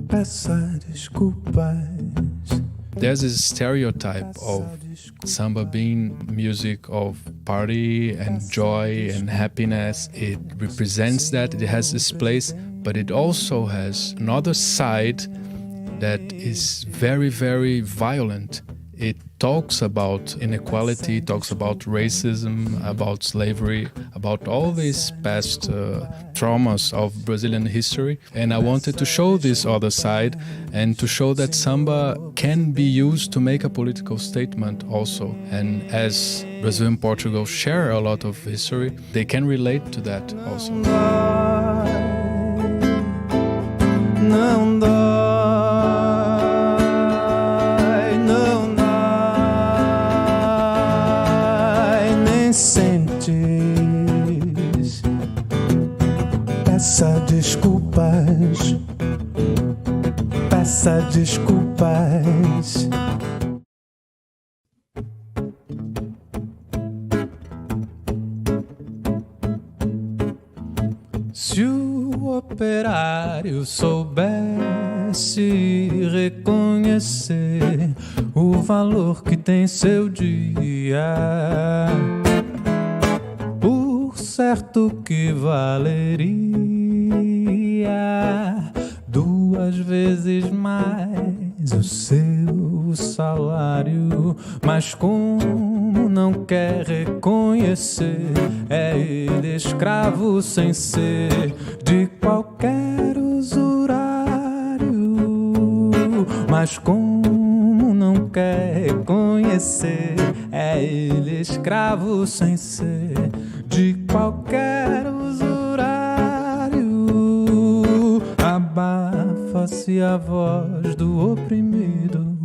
Peça desculpas. There's this stereotype of samba being music of party and joy and happiness. It represents that, it has this place, but it also has another side that is very, very violent. It talks about inequality, talks about racism, about slavery, about all these past traumas of Brazilian history. And I wanted to show this other side and to show that samba can be used to make a political statement also. And as Brazil and Portugal share a lot of history, they can relate to that also. Não dói. Sentes, peça desculpas, peça desculpas. Se o operário soubesse reconhecer o valor que tem seu dia, certo que valeria 2 vezes mais o seu salário. Mas como não quer reconhecer, é ele escravo sem ser de qualquer usurário. Mas como não quer reconhecer, é ele escravo sem ser de qualquer usurário. Abafa-se a voz do oprimido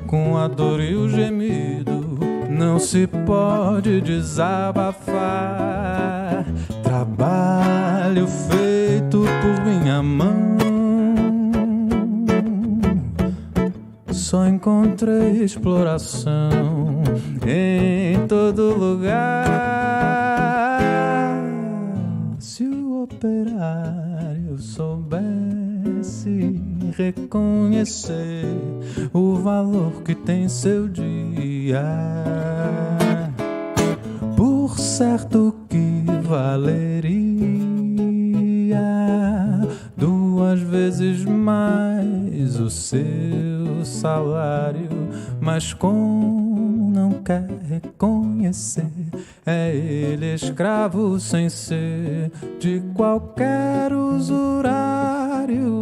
com a dor e o gemido. Não se pode desabafar. Trabalho feito por minha mão, só encontrei exploração em todo lugar. Se o operário soubesse reconhecer o valor que tem seu dia, por certo que valeria 2 vezes mais o seu salário. Mas como não quer reconhecer, é ele escravo sem ser de qualquer usurário.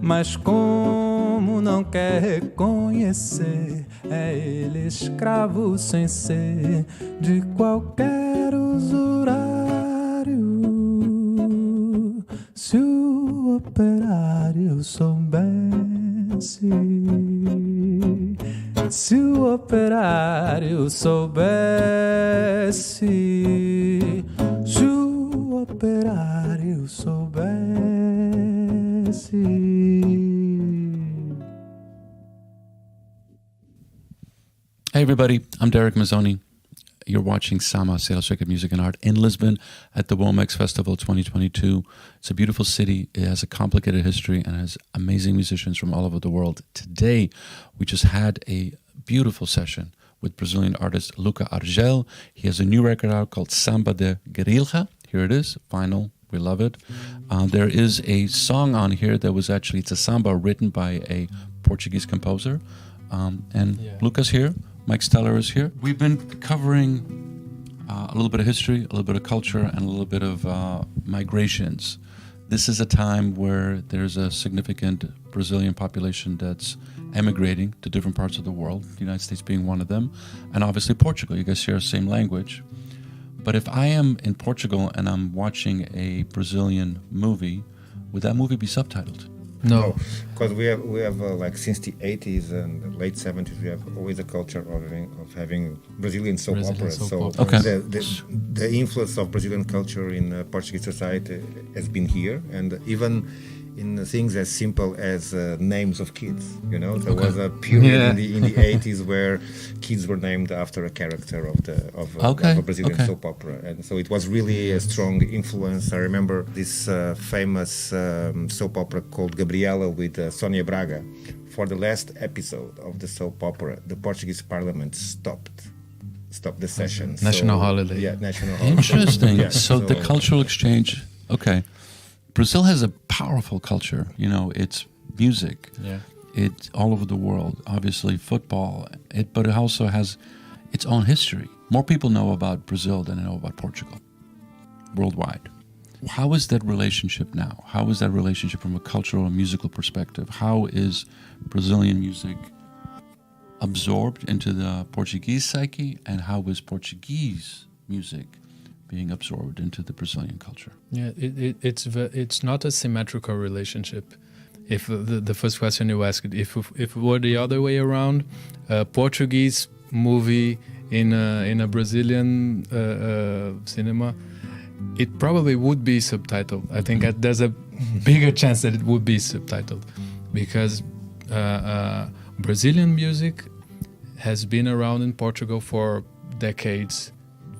Mas como não quer reconhecer, é ele escravo sem ser de qualquer usurário. Se o operário soubesse, se o operário soubesse, se o operário soubesse. Hey everybody, I'm Derek Mazzoni. You're watching Sama, Sales Record Music and Art in Lisbon at the Womex Festival 2022. It's a beautiful city. It has a complicated history and has amazing musicians from all over the world. Today, we just had a beautiful session with Brazilian artist Luca Argel. He has a new record out called Samba de Guerrilha. Here it is, vinyl. We love it. There is a song on here that was actually, it's a samba written by a Portuguese composer. Luca's here. Mike Steller is here. We've been covering a little bit of history, a little bit of culture, and a little bit of migrations. This is a time where there's a significant Brazilian population that's emigrating to different parts of the world, the United States being one of them, and obviously Portugal. You guys share the same language. But if I am in Portugal and I'm watching a Brazilian movie, would that movie be subtitled? No, because we have like since the 80s and the late 70s, we have always a culture of having Brazilian soap operas. So okay. the influence of Brazilian culture in Portuguese society has been here, and even in things as simple as names of kids. You know, there was a period in the 80s where kids were named after a character of a Brazilian soap opera, and so it was really a strong influence. I remember this famous soap opera called Gabriela with Sônia Braga. For the last episode of the soap opera, the Portuguese Parliament stopped the session. National holiday. Yeah, national holiday. Interesting. Yeah, so the cultural exchange. Okay, Brazil has a powerful culture. You know, it's music. Yeah. It's all over the world. Obviously, football. But it also has its own history. More people know about Brazil than they know about Portugal, worldwide. How is that relationship now? How is that relationship from a cultural and musical perspective? How is Brazilian music absorbed into the Portuguese psyche, and how is Portuguese music being absorbed into the Brazilian culture? Yeah, it's not a symmetrical relationship. If the first question you asked, if it were the other way around, a Portuguese movie in a Brazilian cinema, it probably would be subtitled. I think there's a bigger chance that it would be subtitled, because Brazilian music has been around in Portugal for decades,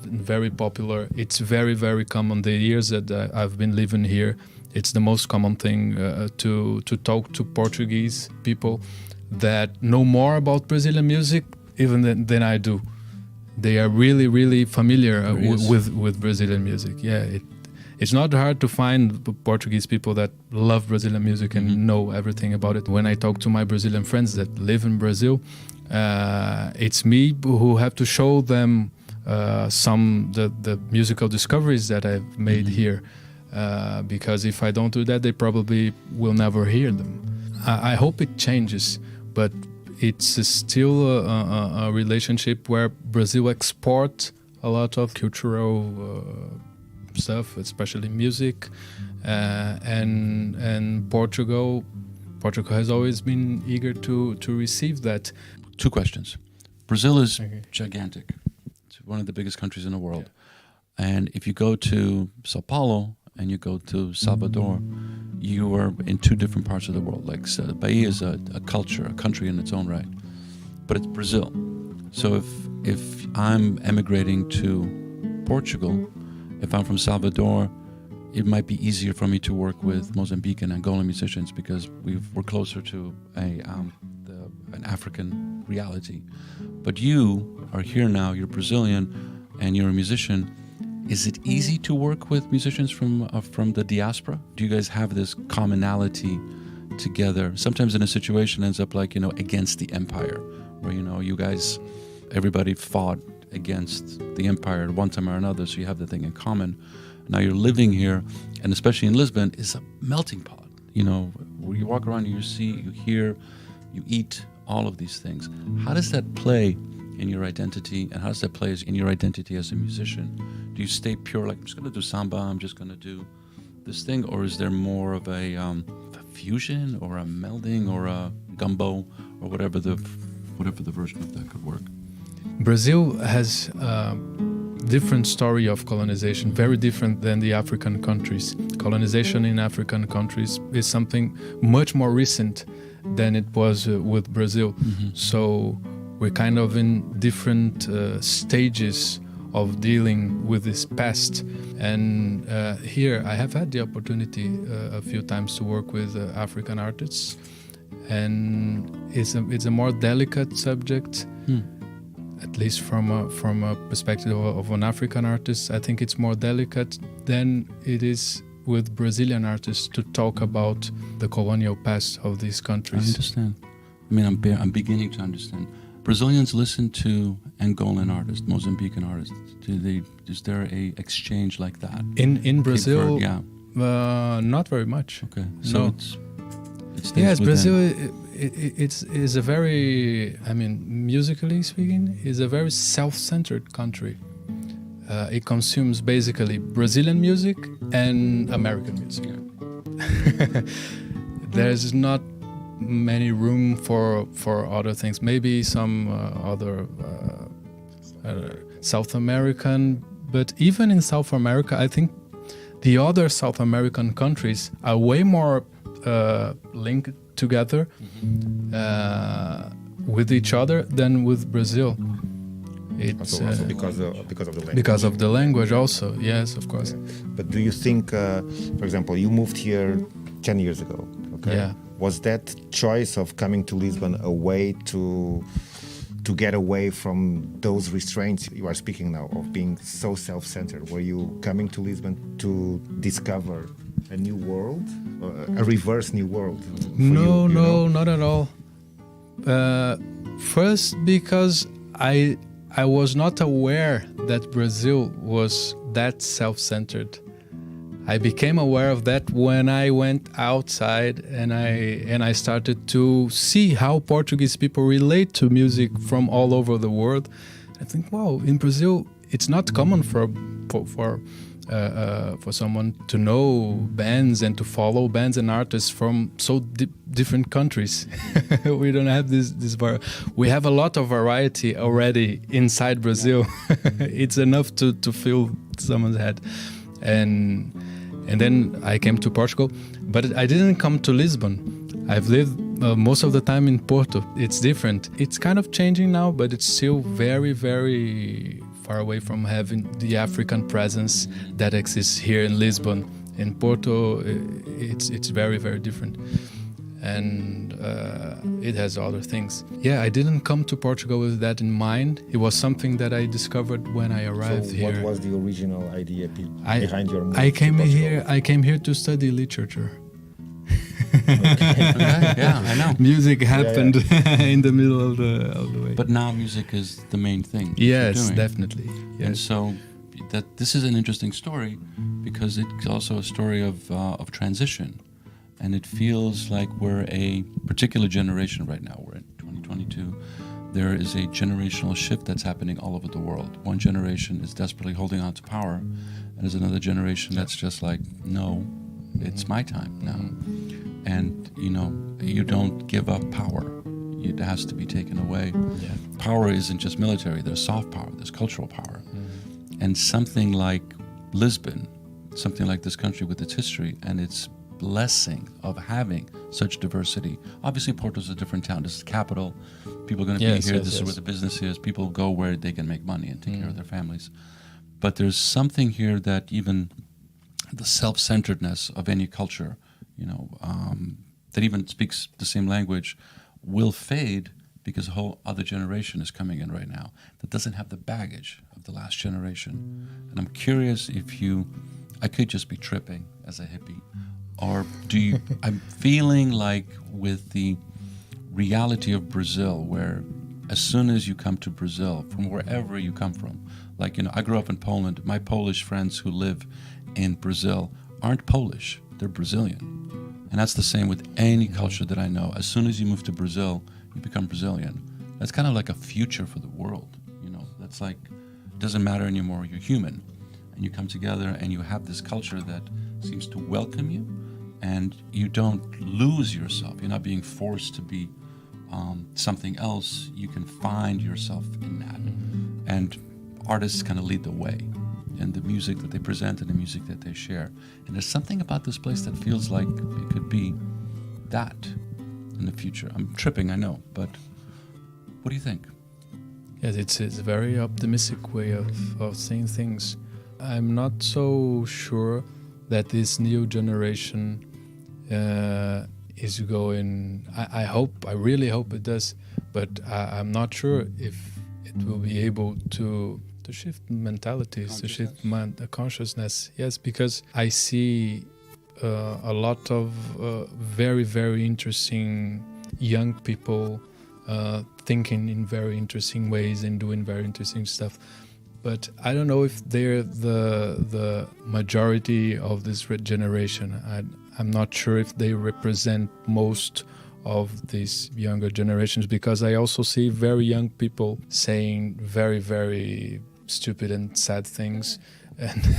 very popular. It's very, very common. The years that I've been living here, it's the most common thing to talk to Portuguese people that know more about Brazilian music even than I do. They are really, really familiar with Brazilian music. Yeah, it's not hard to find Portuguese people that love Brazilian music and know everything about it. When I talk to my Brazilian friends that live in Brazil, it's me who have to show them the musical discoveries that I've made here. Because if I don't do that, they probably will never hear them. I hope it changes, but it's still a relationship where Brazil exports a lot of cultural stuff, especially music, and Portugal has always been eager to receive that. 2 questions. Brazil is gigantic. It's one of the biggest countries in the world. Yeah. And if you go to Sao Paulo and you go to Salvador, you are in 2 different parts of the world. Like Bahia is a culture, a country in its own right, but it's Brazil. So if I'm emigrating to Portugal, if I'm from Salvador, it might be easier for me to work with Mozambique and Angolan musicians because we're closer to an African reality. But you are here now, you're Brazilian, and you're a musician. Is it easy to work with musicians from the diaspora? Do you guys have this commonality together? Sometimes in a situation ends up like, against the empire, where, you guys, everybody fought against the empire at one time or another, so you have the thing in common. Now you're living here, and especially in Lisbon, it's a melting pot. Where you walk around, you see, you hear, you eat, all of these things. How does that play in your identity, and how does that play in your identity as a musician? Do you stay pure, like, I'm just going to do samba, I'm just going to do this thing, or is there more of a fusion or a melding or a gumbo or whatever the version of that could work? Brazil has a different story of colonization, very different than the African countries. Colonization in African countries is something much more recent than it was with Brazil. Mm-hmm. So we're kind of in different stages of dealing with this past. And here I have had the opportunity a few times to work with African artists, and it's a more delicate subject. At least from a perspective of an African artist. I think it's more delicate than it is with Brazilian artists to talk about the colonial past of these countries. I understand. I mean, I'm beginning to understand. Brazilians listen to Angolan artists, Mozambican artists. Is there a exchange like that? In Brazil, yeah. Not very much. Okay, so no. Yes, Brazil. It's a very, musically speaking, is a very self-centered country. It consumes basically Brazilian music and American music. Yeah. There's not many room for other things. Maybe some other South American, but even in South America, I think the other South American countries are way more link together with each other than with Brazil. It's also because of the language. Because of the language also, yes, of course. Yeah. But do you think, for example, you moved here 10 years ago, okay? Yeah. Was that choice of coming to Lisbon a way to get away from those restraints you are speaking now, of being so self-centered? Were you coming to Lisbon to discover a new world, a reverse new world? No, not at all. First, because I was not aware that Brazil was that self-centered. I became aware of that when I went outside and I started to see how Portuguese people relate to music from all over the world. I think, wow, in Brazil, it's not common for someone to know bands and to follow bands and artists from so different countries. We don't have this we have a lot of variety already inside Brazil. It's enough to fill someone's head. And then I came to Portugal, but I didn't come to Lisbon. I've lived most of the time in Porto. It's different. It's kind of changing now, but it's still very, very far away from having the African presence that exists here in Lisbon. In Porto, it's very, very different. And it has other things. Yeah, I didn't come to Portugal with that in mind. It was something that I discovered when I arrived here. So what was the original idea behind your move? I came here to study literature. Yeah, I know. Music happened in the middle of the way. But now music is the main thing. Yes, definitely. Yes. And so this is an interesting story because it's also a story of transition. And it feels like we're a particular generation right now. We're in 2022. There is a generational shift that's happening all over the world. One generation is desperately holding on to power, and there's another generation that's just like, no, it's my time now. And, you don't give up power. It has to be taken away. Yeah. Power isn't just military. There's soft power. There's cultural power. And something like Lisbon, something like this country with its history and its blessing of having such diversity. Obviously, Porto's a different town. This is the capital. People are going to be here. This is where the business is. People go where they can make money and take care of their families. But there's something here that even the self-centeredness of any culture, that even speaks the same language, will fade because a whole other generation is coming in right now that doesn't have the baggage of the last generation. And I'm curious if I could just be tripping as a hippie, or I'm feeling like with the reality of Brazil, where as soon as you come to Brazil, from wherever you come from, like, I grew up in Poland. My Polish friends who live in Brazil aren't Polish, they're Brazilian. And that's the same with any culture that I know. As soon as you move to Brazil, you become Brazilian. That's kind of like a future for the world, That's like, it doesn't matter anymore, you're human. And you come together and you have this culture that seems to welcome you, and you don't lose yourself. You're not being forced to be something else. You can find yourself in that. And artists kind of lead the way in the music that they present and the music that they share. And there's something about this place that feels like it could be that in the future. I'm tripping, I know, but what do you think? Yes, it's a very optimistic way of seeing things. I'm not so sure that this new generation is going. I really hope it does, but I'm not sure if it will be able to shift mentalities, to shift consciousness. Yes, because I see a lot of very, very interesting young people thinking in very interesting ways and doing very interesting stuff. But I don't know if they're the majority of this generation. I'm not sure if they represent most of these younger generations, because I also see very young people saying very, very stupid and sad things. And,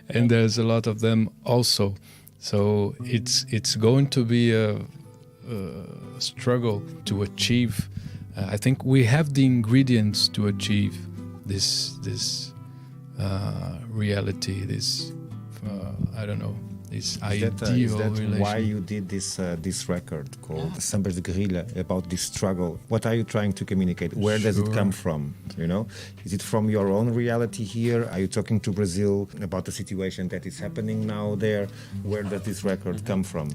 and there's a lot of them also. So it's going to be a struggle to achieve. I think we have the ingredients to achieve this reality, this I don't know. this Is ideal that relation. why you did this record called Samba de Guerrilla, about this struggle? What are you trying to communicate? Where does it come from? You know, is it from your own reality here? Are you talking to Brazil about the situation that is happening now there? Where does this record come from?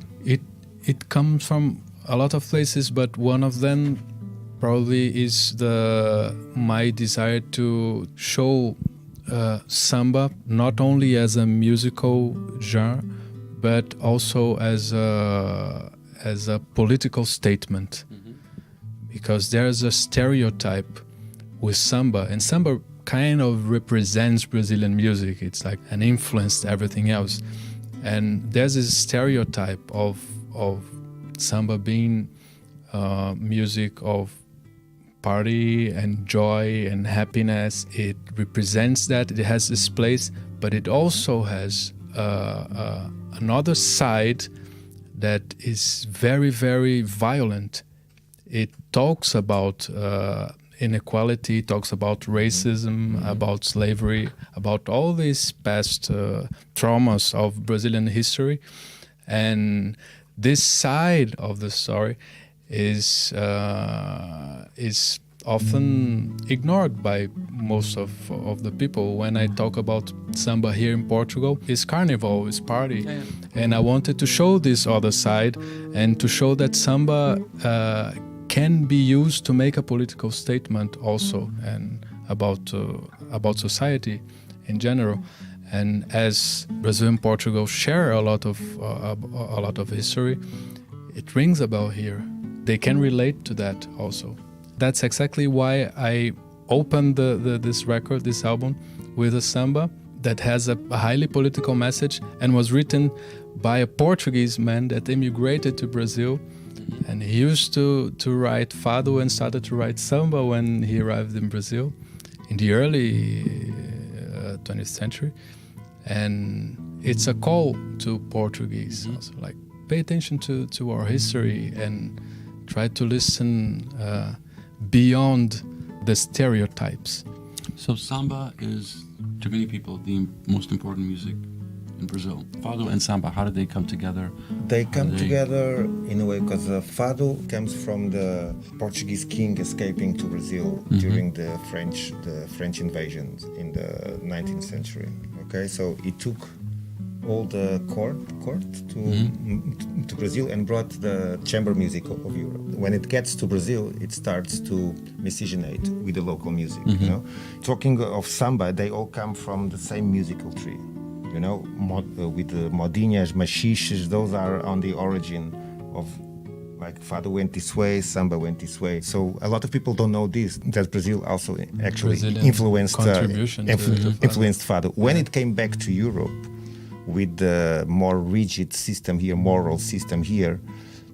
It comes from a lot of places, but one of them probably is my desire to show samba not only as a musical genre, but also as a political statement. Because there's a stereotype with samba, and samba kind of represents Brazilian music. It's like an influenced everything else, and there's this stereotype of samba being music of party and joy and happiness. It represents that. It has this place, but it also has another side that is very, very violent. It talks about inequality, talks about racism, about slavery, about all these past traumas of Brazilian history. And this side of the story is often ignored by most of the people. When I talk about samba here in Portugal, it's carnival, it's party. And I wanted to show this other side and to show that samba can be used to make a political statement also, and about society in general. And as Brazil and Portugal share a lot of history, it rings a bell here. They can relate to that also. That's exactly why I opened this record, this album, with a samba that has a highly political message and was written by a Portuguese man that immigrated to Brazil. And he used to write fado and started to write samba when he arrived in Brazil in the early 20th century. And it's a call to Portuguese also, like, pay attention to our history and try to listen beyond the stereotypes. So samba is, to many people, the most important music in Brazil. Fado and samba, how did they come together? They come together in a way because fado comes from the Portuguese king escaping to Brazil during the French invasion in the 19th century. Okay, so he took all the court to Brazil and brought the chamber music of Europe. When it gets to Brazil, it starts to miscegenate with the local music. You know, talking of samba, they all come from the same musical tree. You know, with the modinhas, machiches, those are on the origin of, like, fado went this way, samba went this way. So a lot of people don't know this, that Brazil also actually influenced fado. When it came back to Europe with the more rigid system here, moral system here,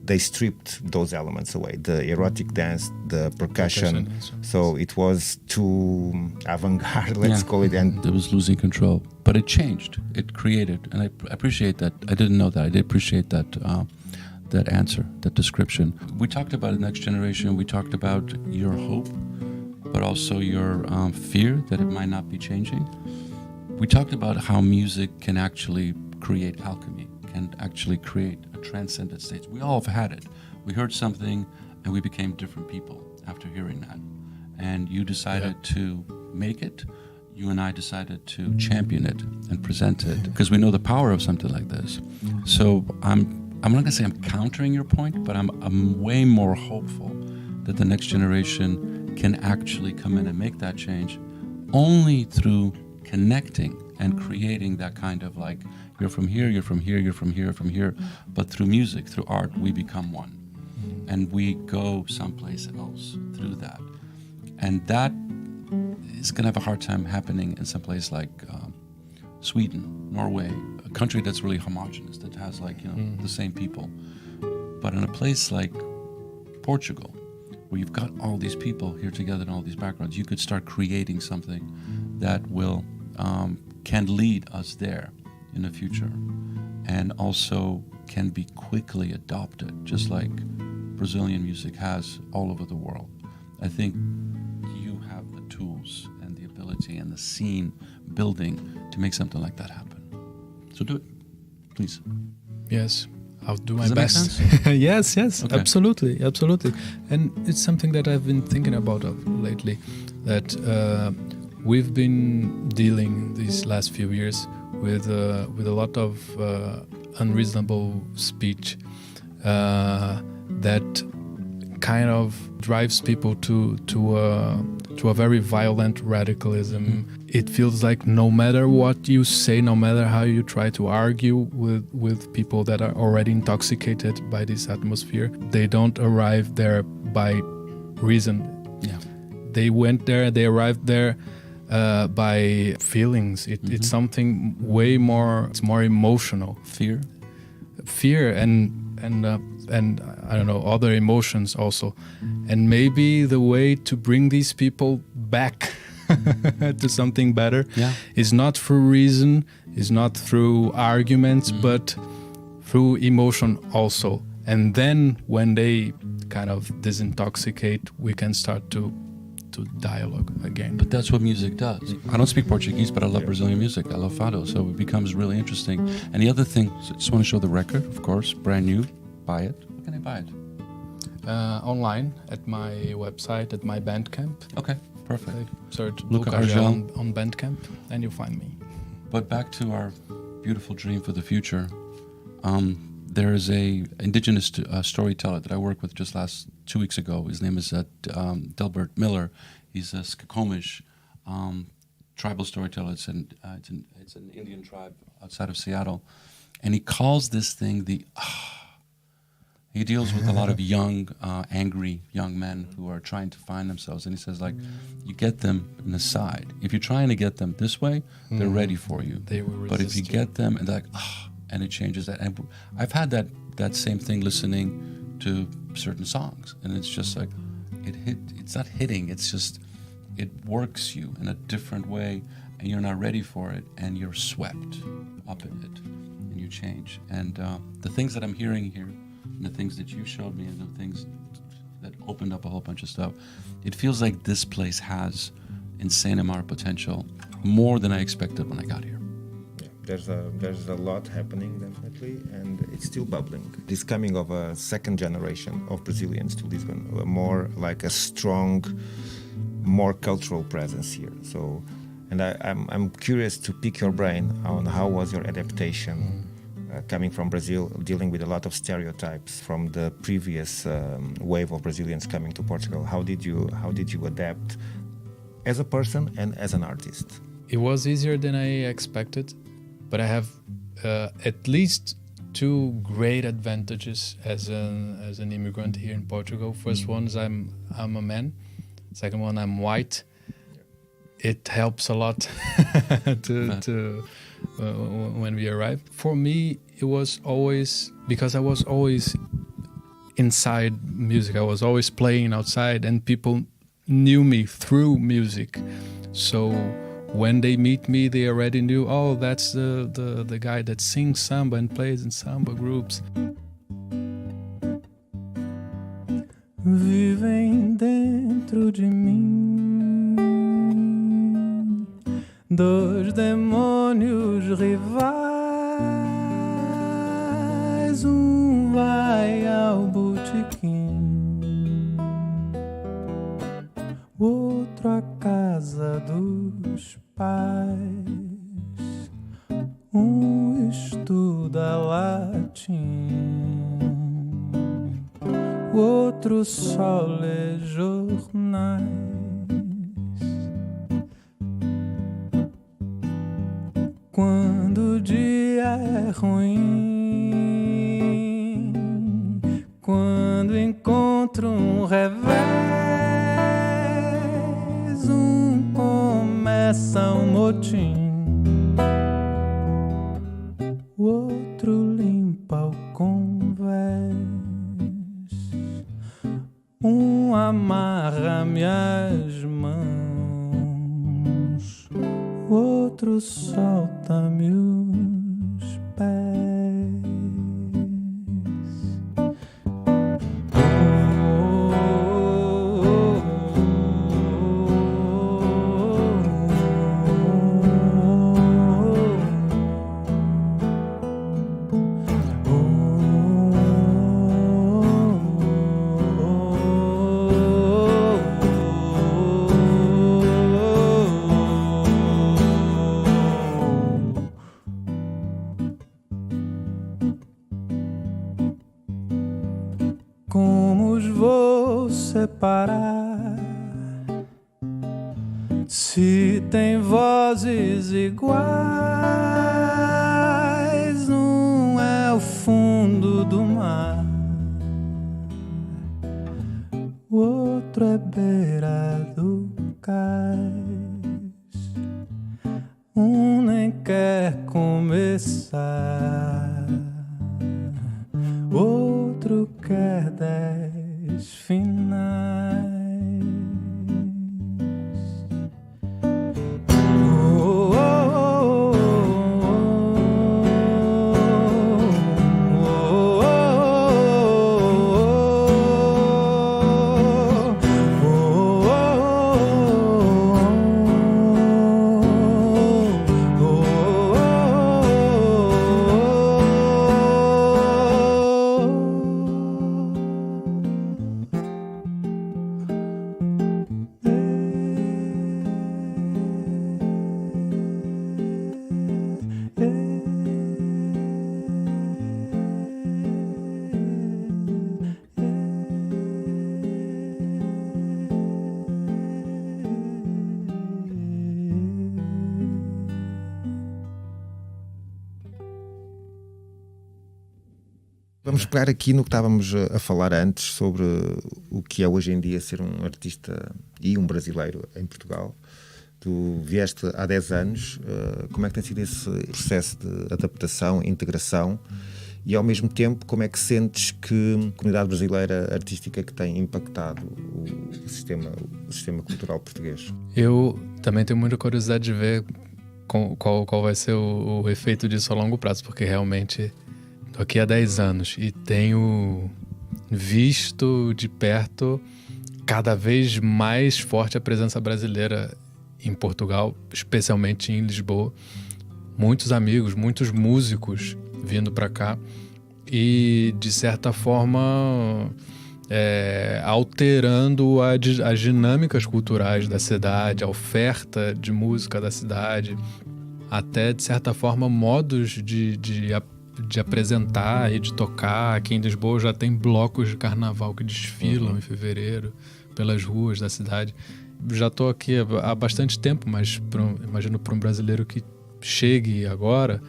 they stripped those elements away, the erotic dance, the percussion. So it was too avant-garde, let's call it. And it was losing control. But it changed. It created. And I appreciate that. I didn't know that. I did appreciate that that answer, that description. We talked about the next generation. We talked about your hope, but also your fear that it might not be changing. We talked about how music can actually create alchemy, can actually create a transcendent state. We all have had it. We heard something and we became different people after hearing that. And you decided to make it. You and I decided to champion it and present it because we know the power of something like this. So I'm not going to say I'm countering your point, but I'm way more hopeful that the next generation can actually come in and make that change only through connecting and creating that kind of, like, you're from here, you're from here, you're from here, from here, but through music, through art, we become one. And we go someplace else through that. And that is going to have a hard time happening in some place like Sweden, Norway, a country that's really homogenous, that has, like, the same people. But in a place like Portugal, where you've got all these people here together in all these backgrounds, you could start creating something that will can lead us there in the future, and also can be quickly adopted, just like Brazilian music has all over the world. I think you have the tools and the ability and the scene building to make something like that happen. So do it. please. Yes, I'll do my Does that make best. sense? Yes, Okay. absolutely. And it's something that I've been thinking about lately, that we've been dealing these last few years with a lot of unreasonable speech that kind of drives people to a very violent radicalism. Mm-hmm. It feels like no matter what you say, no matter how you try to argue with people that are already intoxicated by this atmosphere, they don't arrive there by reason. Yeah. They went there, they arrived there by feelings. It's something way more. It's more emotional. Fear and I don't know, other emotions also. And maybe the way to bring these people back to something better is not through reason, is not through arguments, but through emotion also. And then when they kind of disintoxicate, we can start to dialogue again. But that's what music does. I don't speak Portuguese, but I love Brazilian music. I love fado, so it becomes really interesting. And the other thing, so I just want to show the record, of course, brand new. Buy it. Where can I buy it? Online at my website, at my Bandcamp. Okay, perfect. Search Luca Luca Argel Argel on Bandcamp, and you'll find me. But back to our beautiful dream for the future. There is a indigenous storyteller that I worked with just 2 weeks ago. His name is Delbert Miller. He's a Skokomish tribal storyteller. It's an Indian tribe outside of Seattle, and he calls this thing the. He deals with a lot of young, angry young men who are trying to find themselves. And he says, like, you get them in the side. If you're trying to get them this way, they're ready for you. They will resist. But if you get them and they're like, and it changes that. And I've had that same thing listening to certain songs. And it's just like, it's not hitting. It's just, it works you in a different way. And you're not ready for it. And you're swept up in it. And you change. And the things that I'm hearing here, and the things that you showed me and the things that opened up a whole bunch of stuff, it feels like this place has insane amount of potential, more than I expected when I got here. Yeah, there's a lot happening, definitely, and it's still bubbling. This coming of a second generation of Brazilians to Lisbon, more like a strong, more cultural presence here. So, and I'm curious to pick your brain on how was your adaptation coming from Brazil, dealing with a lot of stereotypes from the previous wave of Brazilians coming to Portugal. How did you adapt as a person and as an artist? It was easier than I expected, but I have at least two great advantages as an immigrant here in Portugal. First one is I'm a man. Second one, I'm white. It helps a lot when we arrive. For me, it was always, because I was always inside music. I was always playing outside, and people knew me through music. So when they meet me, they already knew, oh, that's the guy that sings samba and plays in samba groups. Vivem dentro de mim dois demônios rivais, vai ao botequim, o outro à casa dos pais, estuda latim, o outro só lê jornais. Quando o dia é ruim, quando encontro revés, começa motim, o outro limpa o convés, amarra minhas mãos, o outro solta-me os pés. como os vou separar? Se tem vozes iguais, um é o fundo do mar, o outro é beira do cais. Um nem quer começar, outro quer 10 finais. Vamos pegar aqui no que estávamos a falar antes sobre o que é hoje em dia ser um artista e um brasileiro em Portugal. Tu vieste há 10 anos, como é que tem sido esse processo de adaptação, integração e ao mesmo tempo como é que sentes que a comunidade brasileira artística que tem impactado o sistema cultural português? Eu também tenho muita curiosidade de ver qual vai ser o efeito disso a longo prazo, porque realmente estou aqui há 10 anos e tenho visto de perto cada vez mais forte a presença brasileira em Portugal, especialmente em Lisboa. Muitos amigos, muitos músicos vindo para cá e, de certa forma, alterando as dinâmicas culturais da cidade, a oferta de música da cidade, até, de certa forma, modos de apresentar e de tocar. Aqui em Lisboa já tem blocos de carnaval que desfilam em fevereiro pelas ruas da cidade. Já estou aqui há bastante tempo, mas imagino para um brasileiro que chegue agora,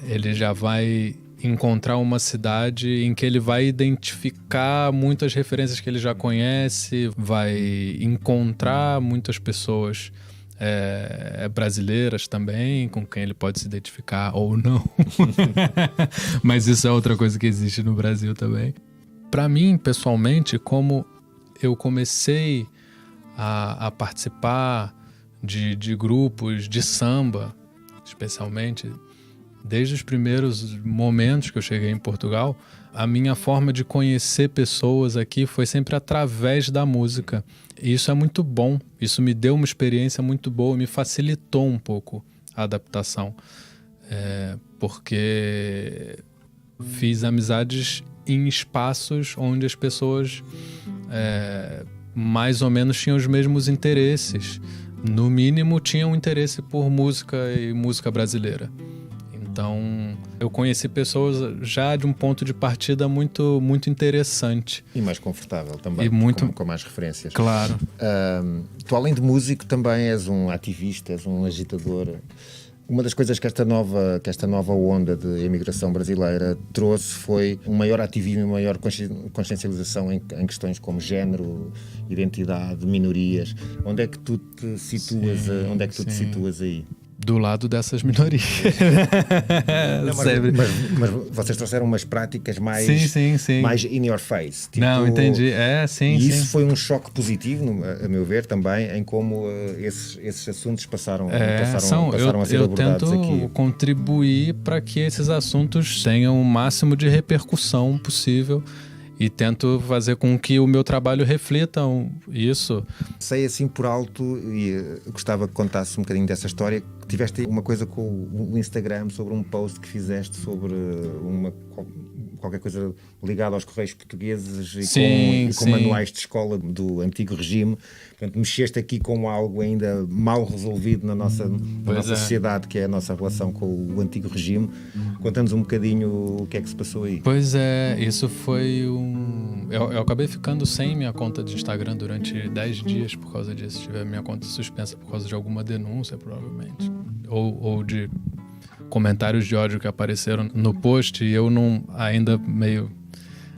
ele já vai encontrar uma cidade em que ele vai identificar muitas referências que ele já conhece, vai encontrar muitas pessoas brasileiras também, com quem ele pode se identificar ou não. Mas isso é outra coisa que existe no Brasil também. Para mim, pessoalmente, como eu comecei a participar de grupos de samba, especialmente, desde os primeiros momentos que eu cheguei em Portugal, a minha forma de conhecer pessoas aqui foi sempre através da música. E isso é muito bom, isso me deu uma experiência muito boa, me facilitou um pouco a adaptação, porque fiz amizades em espaços onde as pessoas mais ou menos tinham os mesmos interesses. No mínimo, tinham interesse por música e música brasileira. Então, eu conheci pessoas já de um ponto de partida muito, muito interessante. E mais confortável também, com mais referências. Claro. Tu, além de músico, também és um ativista, és um agitador. Uma das coisas que esta nova onda de imigração brasileira trouxe foi um maior ativismo e uma maior consciencialização em questões como género, identidade, minorias. Onde é que tu te situas, te situas aí? Do lado dessas minorias. mas vocês trouxeram umas práticas mais in your face. Tipo, não, entendi. E isso foi um choque positivo, a meu ver, também, em como esses assuntos passaram a ser abordados aqui. Eu tento contribuir para que esses assuntos tenham o máximo de repercussão possível. E tento fazer com que o meu trabalho reflita isso. Sei assim por alto, e gostava que contasse um bocadinho dessa história, que tiveste uma coisa com o Instagram sobre um post que fizeste sobre qualquer coisa ligada aos Correios Portugueses e com manuais de escola do antigo regime. Portanto, mexeste aqui com algo ainda mal resolvido na nossa sociedade, que é a nossa relação com o antigo regime. Conta-nos um bocadinho o que é que se passou aí. Pois é, isso foi eu acabei ficando sem minha conta de Instagram durante 10 dias por causa disso. Tive a minha conta suspensa por causa de alguma denúncia, provavelmente. Ou de comentários de ódio que apareceram no post, e eu ainda meio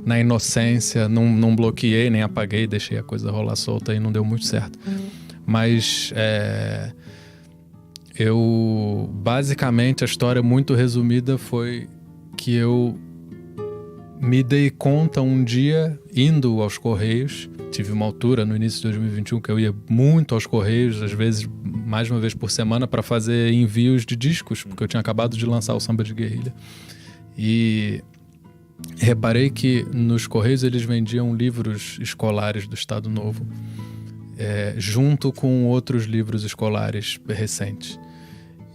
na inocência, não bloqueei, nem apaguei, deixei a coisa rolar solta e não deu muito certo. Mas basicamente, a história muito resumida foi que eu me dei conta um dia, indo aos Correios. Tive uma altura no início de 2021 que eu ia muito aos Correios, às vezes mais uma vez por semana, para fazer envios de discos, porque eu tinha acabado de lançar o Samba de Guerrilha. E reparei que nos Correios eles vendiam livros escolares do Estado Novo, junto com outros livros escolares recentes.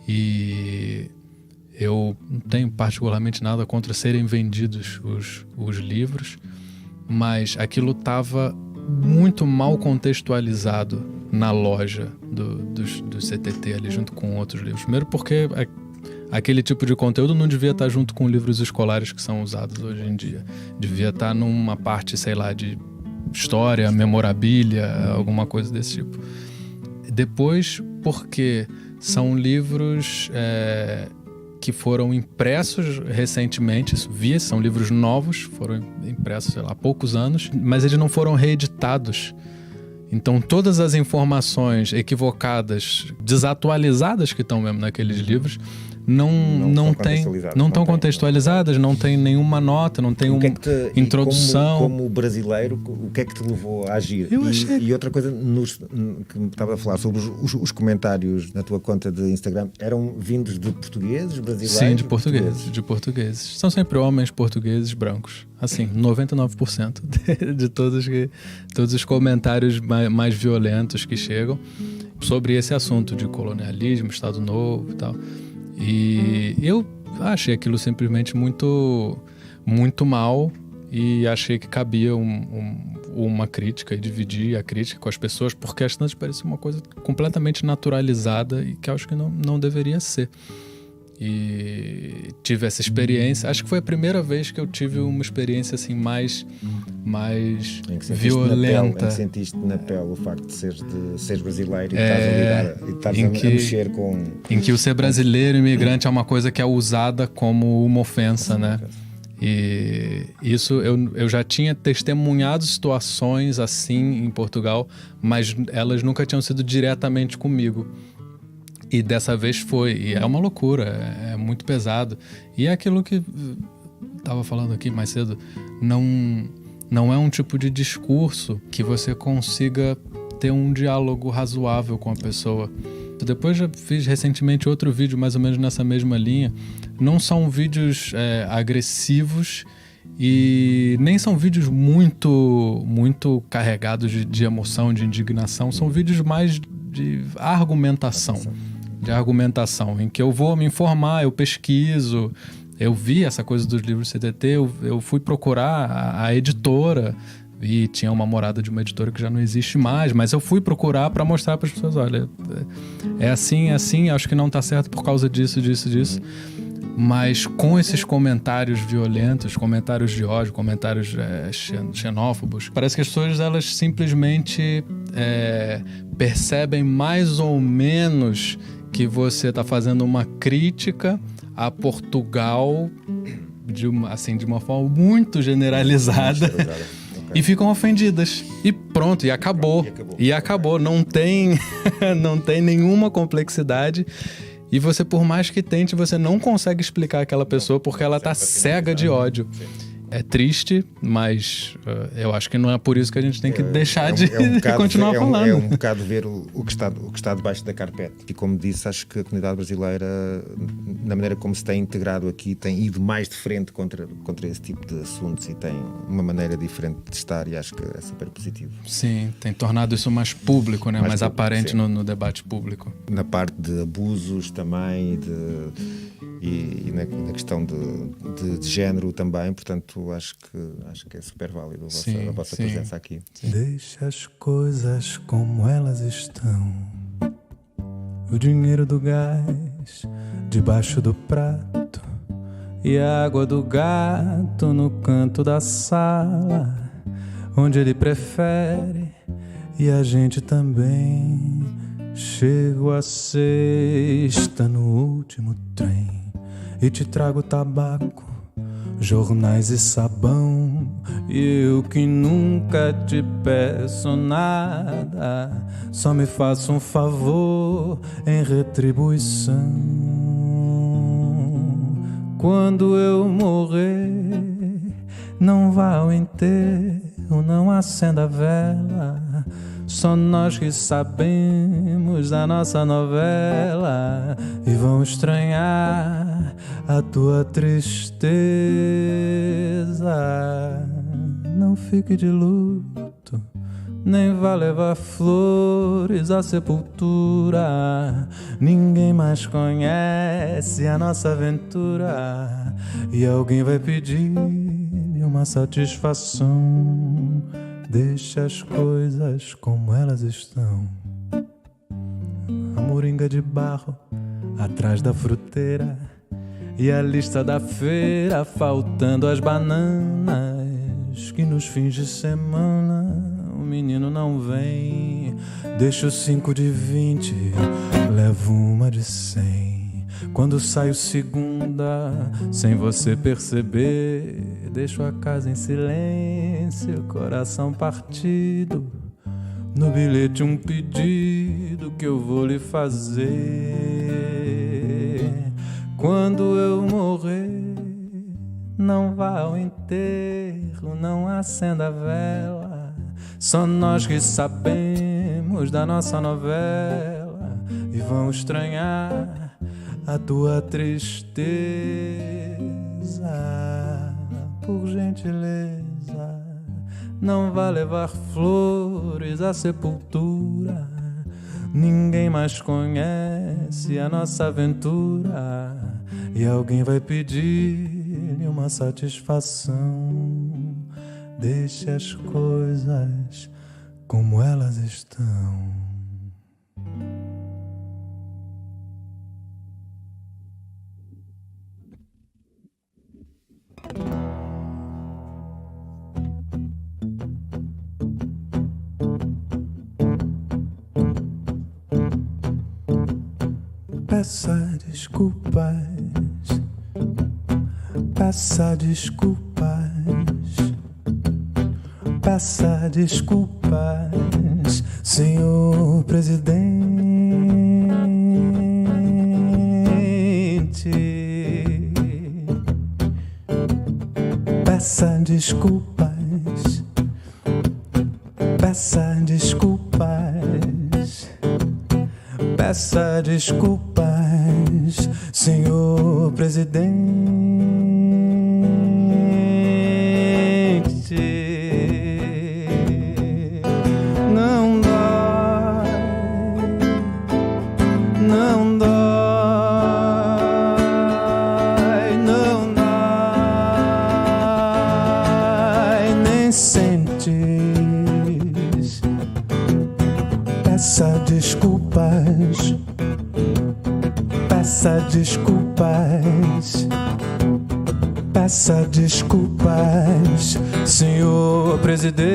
E eu não tenho particularmente nada contra serem vendidos os livros, mas aquilo estava muito mal contextualizado na loja do CTT ali, junto com outros livros. Primeiro porque aquele tipo de conteúdo não devia estar junto com livros escolares que são usados hoje em dia. Devia estar numa parte, sei lá, de história, memorabilia, alguma coisa desse tipo. Depois, porque são livros que foram impressos recentemente, são livros novos, foram impressos, sei lá, há poucos anos, mas eles não foram reeditados. Então, todas as informações equivocadas, desatualizadas que estão mesmo naqueles livros, não estão contextualizadas, não tem nenhuma nota, não tem uma introdução. Como brasileiro, o que é que te levou a agir? E outra coisa, que me estava a falar sobre os comentários na tua conta de Instagram, eram vindos de portugueses, brasileiros? Sim, de portugueses. São sempre homens portugueses brancos. Assim, 99% de todos os comentários mais violentos que chegam sobre esse assunto de colonialismo, Estado Novo e tal. E eu achei aquilo simplesmente muito, muito mal, e achei que cabia uma crítica, e dividir a crítica com as pessoas, porque a Estante parecia uma coisa completamente naturalizada e que eu acho que não deveria ser. E tive essa experiência, acho que foi a primeira vez que eu tive uma experiência assim mais violenta. Em que sentiste na pele o facto de seres brasileiro e estás a mexer com... Em que o ser brasileiro imigrante é uma coisa que é usada como uma ofensa, né? E isso eu já tinha testemunhado situações assim em Portugal, mas elas nunca tinham sido diretamente comigo. E dessa vez foi, e é uma loucura, é muito pesado. E é aquilo que estava falando aqui mais cedo, não é um tipo de discurso que você consiga ter um diálogo razoável com a pessoa. Depois já fiz recentemente outro vídeo mais ou menos nessa mesma linha. Não são vídeos agressivos e nem são vídeos muito, muito carregados de emoção, de indignação. São vídeos mais de argumentação, em que eu vou me informar, eu pesquiso. Eu vi essa coisa dos livros CTT, eu fui procurar a editora, e tinha uma morada de uma editora que já não existe mais, mas eu fui procurar para mostrar para as pessoas, olha, é assim, acho que não está certo por causa disso. Mas com esses comentários violentos, comentários de ódio, comentários xenófobos, parece que as pessoas, elas simplesmente percebem mais ou menos que você está fazendo uma crítica a Portugal de uma forma muito generalizada. E ficam ofendidas. E pronto, e acabou. Não tem nenhuma complexidade. E você, por mais que tente, você não consegue explicar aquela pessoa porque ela está cega de ódio. É triste, mas eu acho que não é por isso que a gente tem que deixar de continuar falando. É um bocado ver o que está debaixo da carpete. E como disse, acho que a comunidade brasileira, na maneira como se tem integrado aqui, tem ido mais de frente contra esse tipo de assuntos e tem uma maneira diferente de estar, e acho que é super positivo. Sim, tem tornado isso mais público, né? mais aparente no debate público. Na parte de abusos também, e na questão de género também, portanto acho que é super válido a vossa presença aqui. Sim. Deixa as coisas como elas estão, o dinheiro do gás debaixo do prato e a água do gato no canto da sala, onde ele prefere, e a gente também. Chego à sexta no último trem e te trago tabaco, jornais e sabão, e eu que nunca te peço nada, só me faço um favor em retribuição. Quando eu morrer, não vá ao enterro, não acenda a vela, só nós que sabemos da nossa novela e vão estranhar a tua tristeza. Não fique de luto, nem vá levar flores à sepultura. Ninguém mais conhece a nossa aventura e alguém vai pedir uma satisfação. Deixa as coisas como elas estão, a moringa de barro atrás da fruteira e a lista da feira faltando as bananas, que nos fins de semana o menino não vem. Deixo 5 de 20, levo uma de 100. Quando saio segunda, sem você perceber, deixo a casa em silêncio, coração partido. No bilhete um pedido que eu vou lhe fazer. Quando eu morrer, não vá ao enterro, não acenda a vela, só nós que sabemos da nossa novela e vão estranhar a tua tristeza. Por gentileza, não vá levar flores à sepultura. Ninguém mais conhece a nossa aventura e alguém vai pedir-lhe uma satisfação. Deixe as coisas como elas estão. Peça desculpas, peça desculpas, peça desculpas, senhor presidente. Peça desculpas, peça desculpas, peça desculpas, senhor presidente. Não dói, não dói, não dói, nem sentes. Peça desculpas, peça desculpas, peça desculpas, senhor presidente.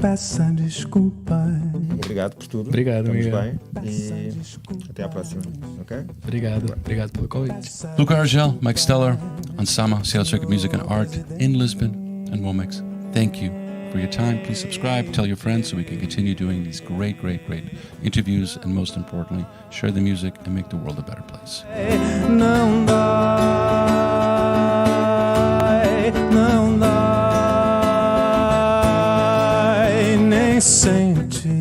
Peça desculpas. Obrigado por tudo. Obrigado, Estamos Miguel. bem e até à próxima, ok? Obrigado pelo convite. Luca Argel, Mike Steller on Sama, Sail Circuit Music and Art in Lisbon and Womex. Thank you for your time. Please subscribe, tell your friends so we can continue doing these great interviews, and most importantly, share the music and make the world a better place. Não dói, não dói, nem sente.